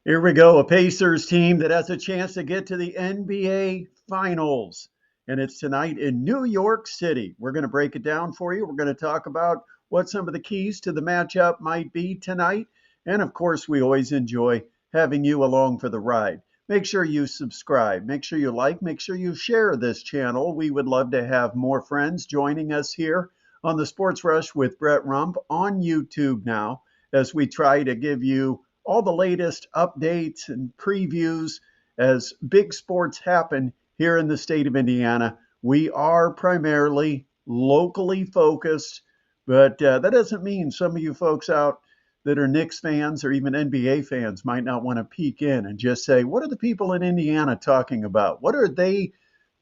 Here we go, a Pacers team that has a chance to get to the NBA Finals. And it's tonight in New York City. We're going to break it down for you. We're going to talk about what some of the keys to the matchup might be tonight. And of course, we always enjoy having you along for the ride. Make sure you subscribe. Make sure you like. Make sure you share this channel. We would love to have more friends joining us here on the Sports Rush with Brett Rump on YouTube now as we try to give you all the latest updates and previews as big sports happen here in the state of Indiana. We are primarily locally focused, but that doesn't mean some of you folks out that are Knicks fans or even NBA fans might not want to peek in and just say, what are the people in Indiana talking about? What are they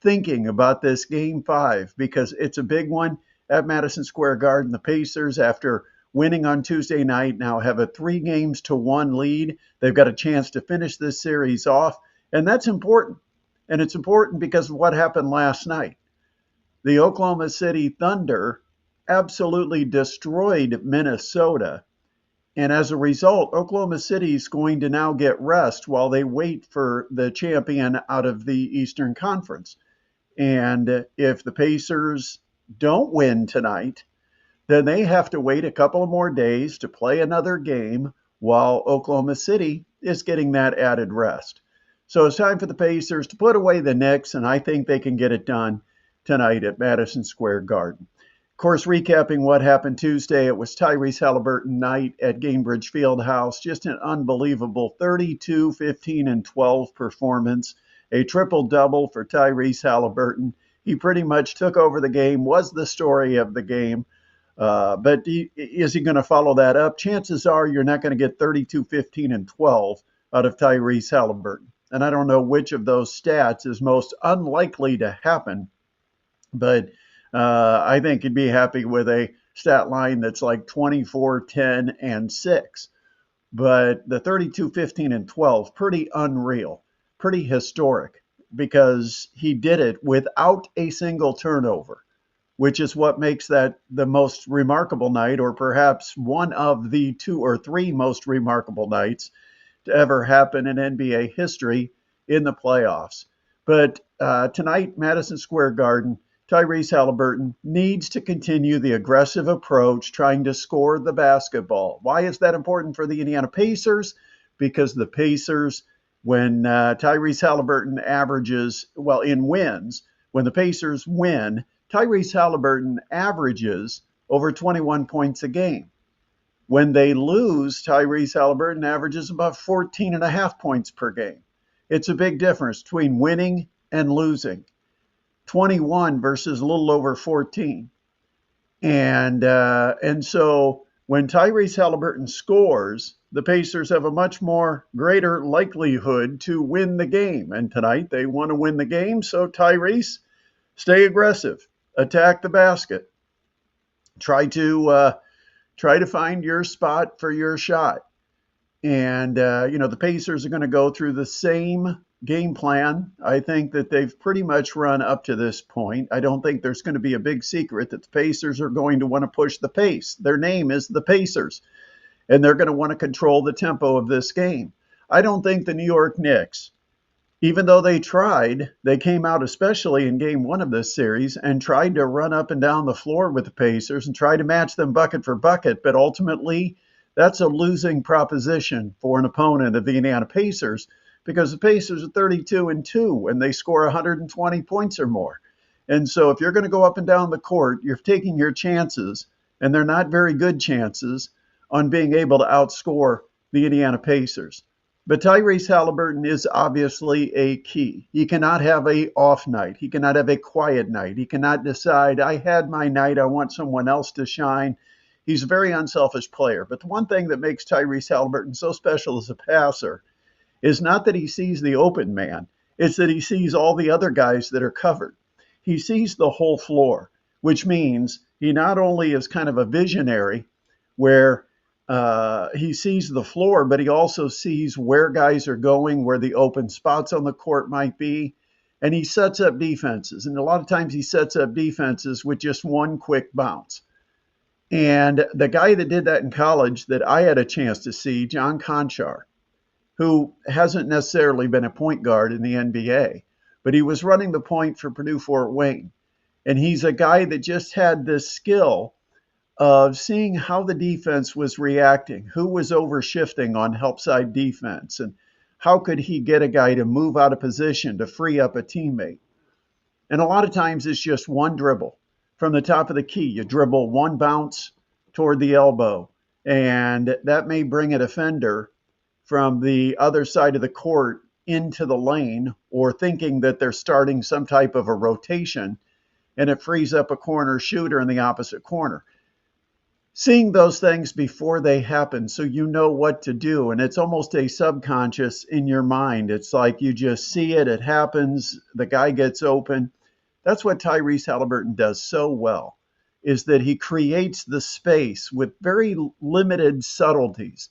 thinking about this Game 5? Because it's a big one at Madison Square Garden. The Pacers, after winning on Tuesday night, now have a 3-1 lead. They've got a chance to finish this series off, and that's important. And it's important because of what happened last night. The Oklahoma City Thunder absolutely destroyed Minnesota, and as a result, Oklahoma City is going to now get rest while they wait for the champion out of the Eastern Conference. And if the Pacers don't win tonight, then they have to wait a couple of more days to play another game while Oklahoma City is getting that added rest. So it's time for the Pacers to put away the Knicks, and I think they can get it done tonight at Madison Square Garden. Of course, recapping what happened Tuesday, it was Tyrese Halliburton night at Gainbridge Fieldhouse. Just an unbelievable 32, 15, and 12 performance. A triple-double for Tyrese Halliburton. He pretty much took over the game, was the story of the game. But is he going to follow that up? Chances are you're not going to get 32, 15, and 12 out of Tyrese Halliburton. And I don't know which of those stats is most unlikely to happen, but I think he'd be happy with a stat line that's like 24, 10, and 6. But the 32, 15, and 12, pretty unreal, pretty historic, because he did it without a single turnover, which is what makes that the most remarkable night, or perhaps one of the 2 or 3 most remarkable nights to ever happen in NBA history in the playoffs. But tonight, Madison Square Garden, Tyrese Halliburton needs to continue the aggressive approach, trying to score the basketball. Why is that important for the Indiana Pacers? Because the Pacers, when Tyrese Halliburton averages, well, in wins, when the Pacers win, Tyrese Halliburton averages over 21 points a game. When they lose, Tyrese Halliburton averages about 14 and a half points per game. It's a big difference between winning and losing. 21 versus a little over 14. And so when Tyrese Halliburton scores, the Pacers have a much more greater likelihood to win the game. And tonight they want to win the game. So Tyrese, stay aggressive. Attack the basket. Try to find your spot for your shot. And, the Pacers are going to go through the same game plan. I think that they've pretty much run up to this point. I don't think there's going to be a big secret that the Pacers are going to want to push the pace. Their name is the Pacers, and they're going to want to control the tempo of this game. I don't think the New York Knicks, even though they tried, they came out especially in game 1 of this series and tried to run up and down the floor with the Pacers and try to match them bucket for bucket. But ultimately, that's a losing proposition for an opponent of the Indiana Pacers, because the Pacers are 32-2 and they score 120 points or more. And so if you're going to go up and down the court, you're taking your chances, and they're not very good chances, on being able to outscore the Indiana Pacers. But Tyrese Halliburton is obviously a key. He cannot have an off night. He cannot have a quiet night. He cannot decide, I had my night, I want someone else to shine. He's a very unselfish player. But the one thing that makes Tyrese Halliburton so special as a passer is not that he sees the open man. It's that he sees all the other guys that are covered. He sees the whole floor, which means he not only is kind of a visionary where he sees the floor, but he also sees where guys are going, where the open spots on the court might be, and he sets up defenses. And a lot of times he sets up defenses with just one quick bounce. And the guy that did that in college that I had a chance to see, John Conchar, who hasn't necessarily been a point guard in the NBA, but he was running the point for Purdue Fort Wayne. And he's a guy that just had this skill of seeing how the defense was reacting, who was overshifting on help side defense, and how could he get a guy to move out of position to free up a teammate. And a lot of times it's just one dribble from the top of the key. You dribble one bounce toward the elbow, and that may bring a defender from the other side of the court into the lane, or thinking that they're starting some type of a rotation, and it frees up a corner shooter in the opposite corner. Seeing those things before they happen so you know what to do, and it's almost a subconscious in your mind. It's like you just see it, it happens, the guy gets open. That's what Tyrese Halliburton does so well, is that he creates the space with very limited subtleties.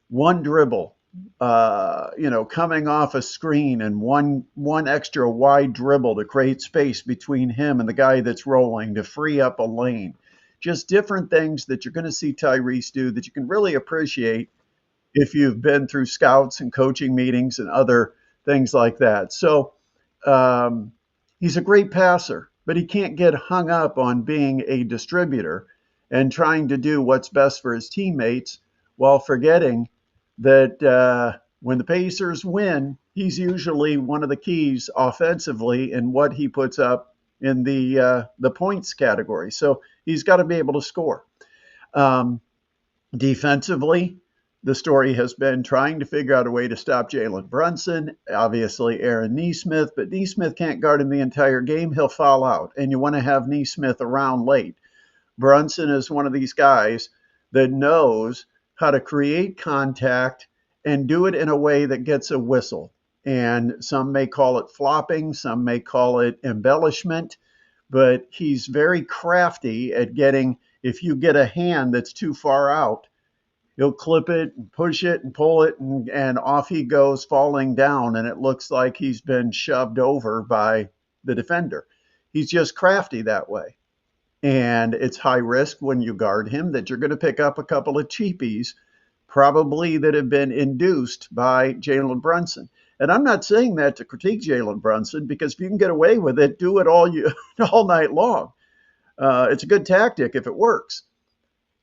One dribble, coming off a screen, and one extra wide dribble to create space between him and the guy that's rolling to free up a lane. Just different things that you're going to see Tyrese do that you can really appreciate if you've been through scouts and coaching meetings and other things like that. So he's a great passer, but he can't get hung up on being a distributor and trying to do what's best for his teammates while forgetting that when the Pacers win, he's usually one of the keys offensively in what he puts up in the points category. So he's got to be able to score. Defensively, the story has been trying to figure out a way to stop Jalen Brunson, obviously Aaron Nesmith, but Nesmith can't guard him the entire game. He'll foul out, and you want to have Nesmith around late. Brunson is one of these guys that knows how to create contact and do it in a way that gets a whistle. And some may call it flopping, some may call it embellishment, but he's very crafty at getting, if you get a hand that's too far out, he'll clip it and push it and pull it, and off he goes falling down, and it looks like he's been shoved over by the defender. He's just crafty that way. And it's high risk when you guard him that you're going to pick up a couple of cheapies, probably that have been induced by Jalen Brunson. And I'm not saying that to critique Jalen Brunson, because if you can get away with it, do it all night long. It's a good tactic if it works.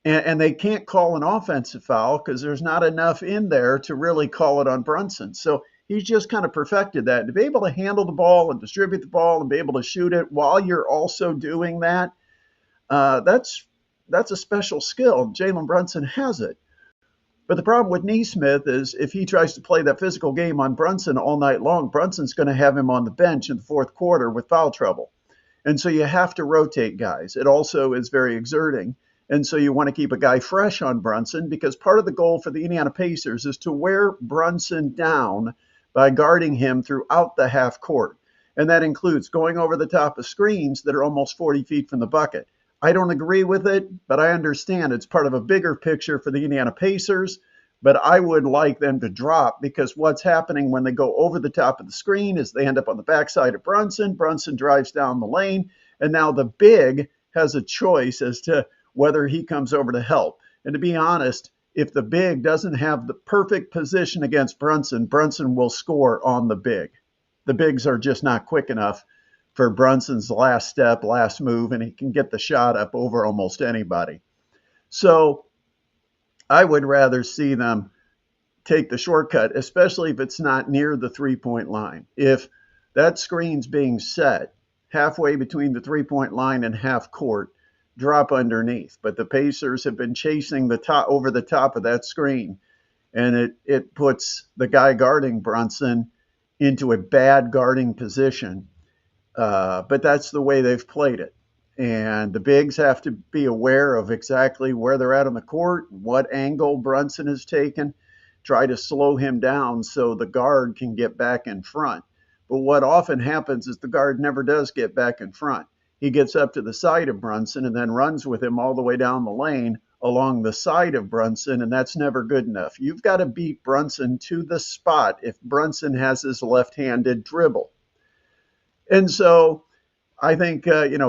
And they can't call an offensive foul because there's not enough in there to really call it on Brunson. So he's just kind of perfected that. To be able to handle the ball and distribute the ball and be able to shoot it while you're also doing that, that's a special skill. Jalen Brunson has it. But the problem with Nesmith is if he tries to play that physical game on Brunson all night long, Brunson's going to have him on the bench in the fourth quarter with foul trouble. And so you have to rotate guys. It also is very exerting. And so you want to keep a guy fresh on Brunson, because part of the goal for the Indiana Pacers is to wear Brunson down by guarding him throughout the half court. And that includes going over the top of screens that are almost 40 feet from the bucket. I don't agree with it, but I understand it's part of a bigger picture for the Indiana Pacers. But I would like them to drop, because what's happening when they go over the top of the screen is they end up on the backside of Brunson. Brunson drives down the lane, and now the big has a choice as to whether he comes over to help. And to be honest, if the big doesn't have the perfect position against Brunson, Brunson will score on the big. The bigs are just not quick enough for Brunson's last step, last move, and he can get the shot up over almost anybody. So I would rather see them take the shortcut, especially if it's not near the three-point line. If that screen's being set halfway between the three-point line and half court, drop underneath. But the Pacers have been chasing the top over the top of that screen, and it puts the guy guarding Brunson into a bad guarding position. But that's the way they've played it. And the bigs have to be aware of exactly where they're at on the court, what angle Brunson has taken, try to slow him down so the guard can get back in front. But what often happens is the guard never does get back in front. He gets up to the side of Brunson and then runs with him all the way down the lane along the side of Brunson, and that's never good enough. You've got to beat Brunson to the spot if Brunson has his left-handed dribble. And so I think,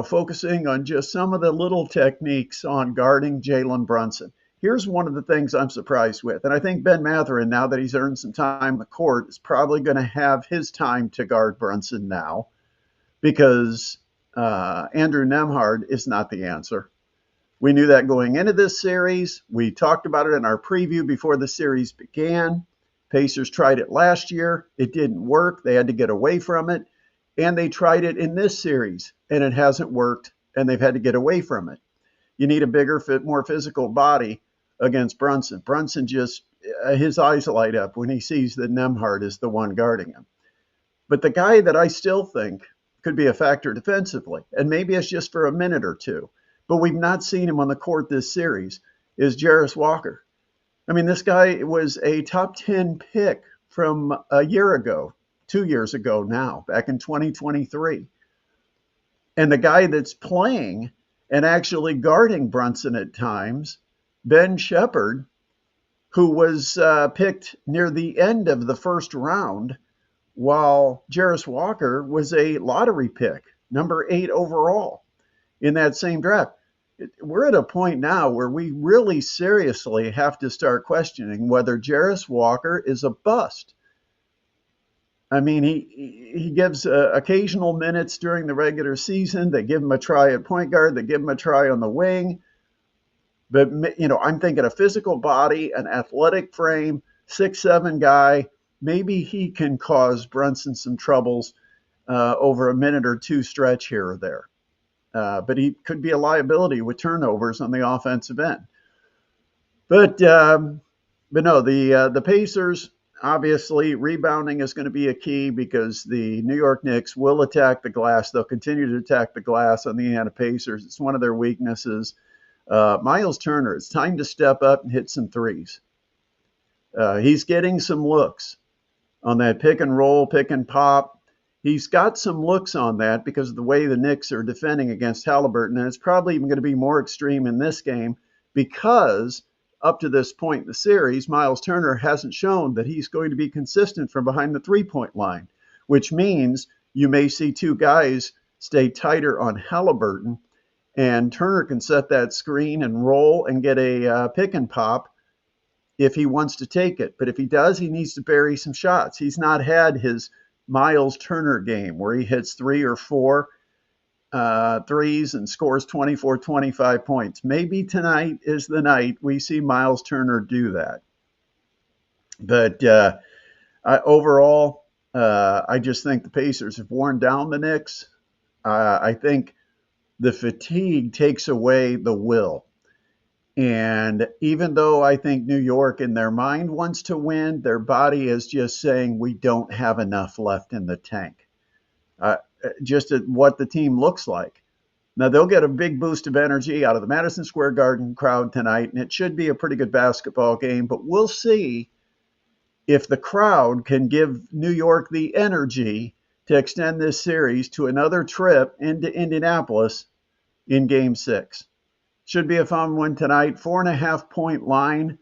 focusing on just some of the little techniques on guarding Jalen Brunson. here's one of the things I'm surprised with. And I think Ben Matherin, now that he's earned some time on the court, is probably going to have his time to guard Brunson now because Andrew Nembhard is not the answer. We knew that going into this series. We talked about it in our preview before the series began. Pacers tried it last year. It didn't work. They had to get away from it. And they tried it in this series, and it hasn't worked, and they've had to get away from it. You need a bigger, more physical body against Brunson. Brunson just, his eyes light up when he sees that Nembhard is the one guarding him. But the guy that I still think could be a factor defensively, and maybe it's just for a minute or two, but we've not seen him on the court this series, is Jarace Walker. I mean, this guy was a top 10 pick from a year ago, 2 years ago now, back in 2023. And the guy that's playing and actually guarding Brunson at times, Ben Shepherd, who was picked near the end of the first round, while Jarace Walker was a lottery pick, number 8 overall in that same draft. We're at a point now where we really seriously have to start questioning whether Jarace Walker is a bust. I mean, he gives occasional minutes during the regular season. They give him a try at point guard. They give him a try on the wing. But, you know, I'm thinking a physical body, an athletic frame, 6'7" guy. Maybe he can cause Brunson some troubles over a minute or two stretch here or there. But he could be a liability with turnovers on the offensive end. But no, the Pacers, obviously, rebounding is going to be a key because the New York Knicks will attack the glass. They'll continue to attack the glass on the Indiana Pacers. It's one of their weaknesses. Miles Turner, it's time to step up and hit some threes. He's getting some looks on that pick and roll, pick and pop. He's got some looks on that because of the way the Knicks are defending against Halliburton. And it's probably even going to be more extreme in this game because up to this point in the series, Miles Turner hasn't shown that he's going to be consistent from behind the three-point line, which means you may see two guys stay tighter on Halliburton, and Turner can set that screen and roll and get a pick and pop if he wants to take it. But if he does, he needs to bury some shots. He's not had his Miles Turner game where he hits 3 or 4 threes and scores 24, 25 points. Maybe tonight is the night we see Miles Turner do that. But overall, I just think the Pacers have worn down the Knicks. I think the fatigue takes away the will. And even though I think New York in their mind wants to win, their body is just saying we don't have enough left in the tank. Just at what the team looks like. Now, they'll get a big boost of energy out of the Madison Square Garden crowd tonight, and it should be a pretty good basketball game, but we'll see if the crowd can give New York the energy to extend this series to another trip into Indianapolis in Game 6. Should be a fun one tonight. 4.5-point line.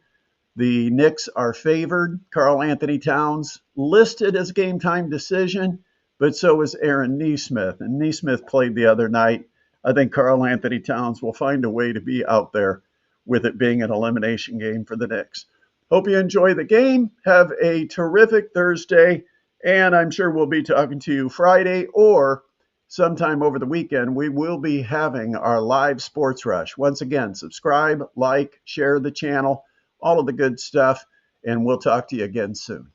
The Knicks are favored. Karl Anthony Towns listed as a game time decision, but so is Aaron Nesmith. And Nesmith played the other night. I think Karl Anthony Towns will find a way to be out there with it being an elimination game for the Knicks. Hope you enjoy the game. Have a terrific Thursday. And I'm sure we'll be talking to you Friday or sometime over the weekend. We will be having our live Sports Rush. Once again, subscribe, like, share the channel, all of the good stuff. And we'll talk to you again soon.